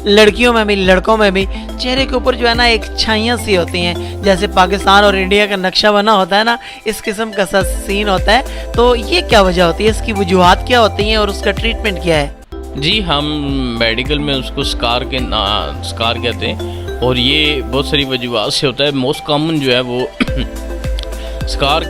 لڑکیوں میں بھی لڑکوں میں بھی چہرے کے اوپر جو ہے نا ایک چھائیاں سی ہوتی ہیں, جیسے پاکستان اور انڈیا کا نقشہ بنا ہوتا ہے نا, اس قسم کا سا سین ہوتا ہے. تو یہ کیا وجہ ہوتی ہے, اس کی وجوہات کیا ہوتی ہیں اور اس کا ٹریٹمنٹ کیا ہے؟ جی ہم میڈیکل میں اس کو سکار کہتے ہیں, اور یہ بہت ساری وجوہات سے ہوتا ہے. موسٹ کامن جو ہے وہ سکار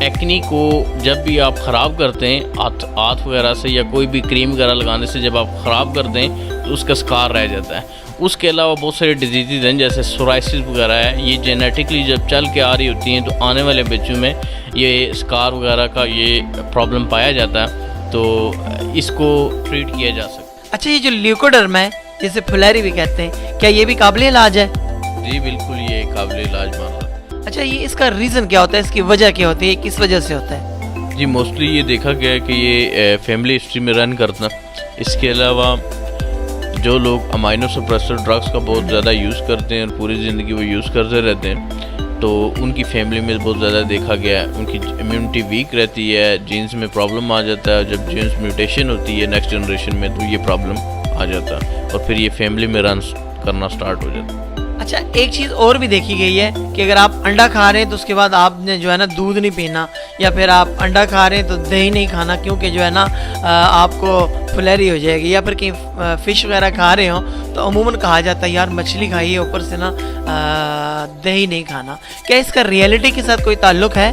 ایکنی کو جب بھی آپ خراب کرتے ہیں ہاتھ وغیرہ سے یا کوئی بھی کریم وغیرہ لگانے سے جب آپ خراب کرتے ہیں تو اس کا سکار رہ جاتا ہے. اس کے علاوہ بہت سارے ڈیزیزز ہیں جیسے سورائسس وغیرہ ہے, یہ جینیٹکلی جب چل کے آ رہی ہوتی ہیں تو آنے والے بچوں میں یہ سکار وغیرہ کا یہ پرابلم پایا جاتا ہے, تو اس کو ٹریٹ کیا جا سکتا ہے. اچھا, یہ جو لیوکوڈرم ہے جسے فلیری بھی کہتے ہیں, کیا یہ بھی قابل علاج ہے؟ جی بالکل, یہ قابل علاج مان رہا ہے. اچھا, یہ اس کا ریزن کیا ہوتا ہے, اس کی وجہ کیا ہوتی ہے, کس وجہ سے ہوتا ہے؟ جی موسٹلی یہ دیکھا گیا ہے کہ یہ فیملی ہسٹری میں رن کرتا. اس کے علاوہ جو لوگ امائنو سپریسر ڈرگس کا بہت زیادہ یوز کرتے ہیں اور پوری زندگی وہ یوز کرتے رہتے ہیں, تو ان کی فیملی میں بہت زیادہ دیکھا گیا ہے ان کی امیونٹی ویک رہتی ہے, جینز میں پرابلم آ جاتا ہے. جب جینز میوٹیشن ہوتی ہے نیکسٹ جنریشن میں تو یہ پرابلم آ جاتا ہے اور پھر یہ فیملی میں رن کرنا سٹارٹ ہو جاتا ہے. اچھا, ایک چیز اور بھی دیکھی گئی ہے کہ اگر آپ انڈا کھا رہے ہیں تو اس کے بعد آپ نے جو ہے نا دودھ نہیں پینا, یا پھر آپ انڈا کھا رہے ہیں تو دہی نہیں کھانا, کیونکہ جو ہے نا آپ کو فلیری ہو جائے گی. یا پھر کہیں فش وغیرہ کھا رہے ہوں تو عموماً کہا جاتا ہے یار مچھلی کھائیے, اوپر سے نا دہی نہیں کھانا. کیا اس کا ریئلٹی کے ساتھ کوئی تعلق ہے؟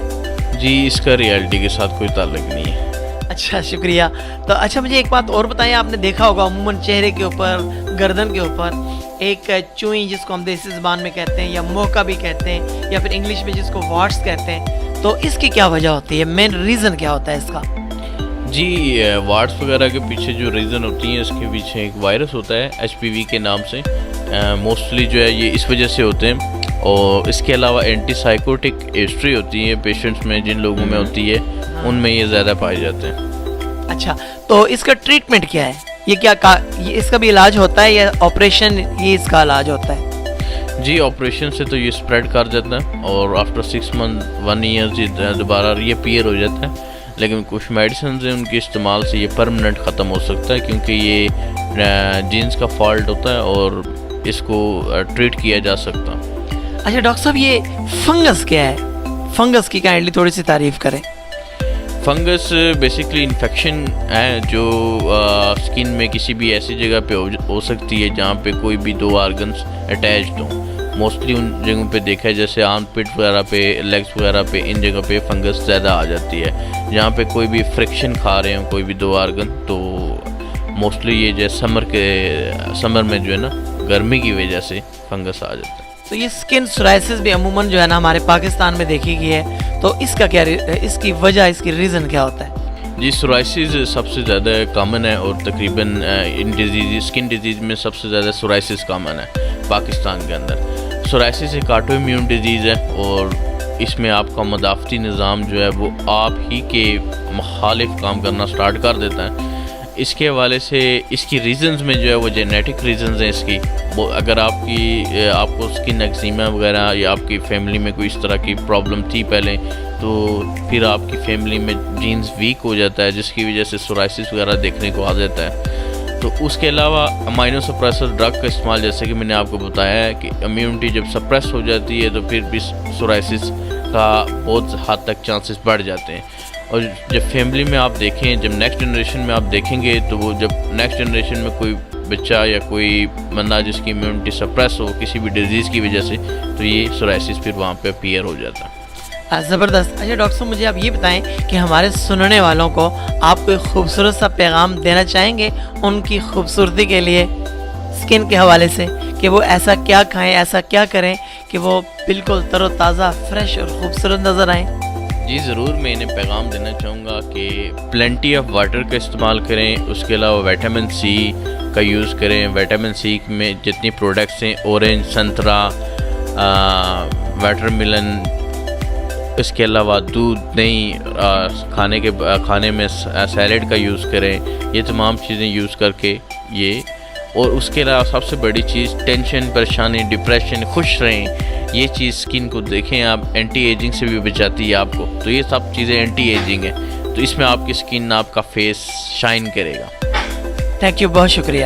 جی اس کا ریئلٹی کے ساتھ کوئی تعلق نہیں ہے. اچھا شکریہ. تو اچھا مجھے ایک بات اور بتائیں, آپ نے دیکھا ہوگا عموماً چہرے کے اوپر, گردن کے اوپر ایک چوئیں جس کو ہم دیسی زبان میں کہتے ہیں, یا موقع بھی کہتے ہیں, یا پھر انگلش میں جس کو واٹس کہتے ہیں, تو اس کی کیا وجہ ہوتی ہے, مین ریزن کیا ہوتا ہے اس کا؟ جی واٹس وغیرہ کے پیچھے جو ریزن ہوتی ہیں اس کے پیچھے ایک وائرس ہوتا ہے HPV کے نام سے, موسٹلی جو ہے یہ اس وجہ سے ہوتے ہیں. اور اس کے علاوہ اینٹی سائیکوٹک ہسٹری ہوتی ہے پیشنٹس میں, جن لوگوں میں ہوتی ہے ان میں یہ زیادہ پائے جاتے ہیں. اچھا, تو اس کا ٹریٹمنٹ کیا ہے, یہ کیا یہ اس کا بھی علاج ہوتا ہے یا آپریشن یہ اس کا علاج ہوتا ہے؟ جی آپریشن سے تو یہ اسپریڈ کر جاتا ہے اور آفٹر 6 منتھ 1 ایئر دوبارہ ری اپیئر ہو جاتا ہے. لیکن کچھ میڈیسنز ہیں ان کے استعمال سے یہ پرمننٹ ختم ہو سکتا ہے, کیونکہ یہ جینز کا فالٹ ہوتا ہے اور اس کو ٹریٹ کیا جا سکتا. اچھا ڈاکٹر صاحب, یہ فنگس کیا ہے, فنگس کی کائنڈلی تھوڑی سی تعریف کریں. فنگس بیسکلی انفیکشن ہے جو سکن میں کسی بھی ایسی جگہ پہ ہو سکتی ہے جہاں پہ کوئی بھی 2 آرگنس اٹیچڈ ہوں. موسٹلی ان جگہوں پہ دیکھا ہے جیسے آرم پٹ وغیرہ پہ, لیگس وغیرہ پہ, ان جگہ پہ فنگس زیادہ آ جاتی ہے. جہاں پہ کوئی بھی فریکشن کھا رہے ہوں کوئی بھی 2 آرگن, تو موسٹلی یہ جو سمر میں جو ہے نا گرمی کی وجہ سے فنگس آ جاتا ہے. تو یہ سکن سورائسس بھی عموماً جو ہے نا ہمارے پاکستان میں دیکھی گئی ہے, تو اس کا کیا, اس کی وجہ, اس کی ریزن کیا ہوتا ہے؟ جی سورائسس سب سے زیادہ کامن ہے, اور تقریباً ان ڈیزیز اسکن ڈیزیز میں سب سے زیادہ سورائسس کامن ہے پاکستان کے اندر. سورائسس ایک آٹو امیون ڈیزیز ہے اور اس میں آپ کا مدافعتی نظام جو ہے وہ آپ ہی کے مخالف کام کرنا سٹارٹ کر دیتا ہے. اس کے حوالے سے اس کی ریزنز میں جو ہے وہ جینیٹک ریزنز ہیں اس کی. اگر آپ کو اسکن ایگزیما وغیرہ یا آپ کی فیملی میں کوئی اس طرح کی پرابلم تھی پہلے, تو پھر آپ کی فیملی میں جینز ویک ہو جاتا ہے جس کی وجہ سے سورائسس وغیرہ دیکھنے کو آ جاتا ہے. تو اس کے علاوہ امائنو سپریسر ڈرگ کا استعمال, جیسے کہ میں نے آپ کو بتایا ہے کہ امیونٹی جب سپریس ہو جاتی ہے تو پھر بھی سورائسس کا بہت حد تک چانسز بڑھ جاتے ہیں. اور جب فیملی میں آپ دیکھیں, جب نیکسٹ جنریشن میں آپ دیکھیں گے, تو وہ جب نیکسٹ جنریشن میں کوئی بچہ یا کوئی بندہ جس کی امیونٹی سپریس ہو کسی بھی ڈیزیز کی وجہ سے, تو یہ سورائسس پھر وہاں پہ اپیئر ہو جاتا ہے. زبردست. اچھا ڈاکٹر صاحب, مجھے آپ یہ بتائیں کہ ہمارے سننے والوں کو آپ کوئی خوبصورت سا پیغام دینا چاہیں گے ان کی خوبصورتی کے لیے سکن کے حوالے سے, کہ وہ ایسا کیا کھائیں, ایسا کیا کریں کہ وہ بالکل تر و تازہ, فریش اور خوبصورت نظر آئیں؟ جی ضرور, میں انہیں پیغام دینا چاہوں گا کہ پلینٹی آف واٹر کا استعمال کریں. اس کے علاوہ وٹامن سی کا یوز کریں. وٹامن سی میں جتنی پروڈکٹس ہیں, اورنج, سنترا, واٹر ملن, اس کے علاوہ دودھ, دہی, کھانے میں سیلڈ کا یوز کریں. یہ تمام چیزیں یوز کر کے یہ, اور اس کے علاوہ سب سے بڑی چیز ٹینشن, پریشانی, ڈپریشن, خوش رہیں. یہ چیز سکن کو دیکھیں آپ, اینٹی ایجنگ سے بھی بچاتی ہے آپ کو. تو یہ سب چیزیں اینٹی ایجنگ ہیں, تو اس میں آپ کی سکن, آپ کا فیس شائن کرے گا. تھینک یو, بہت شکریہ.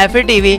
FATV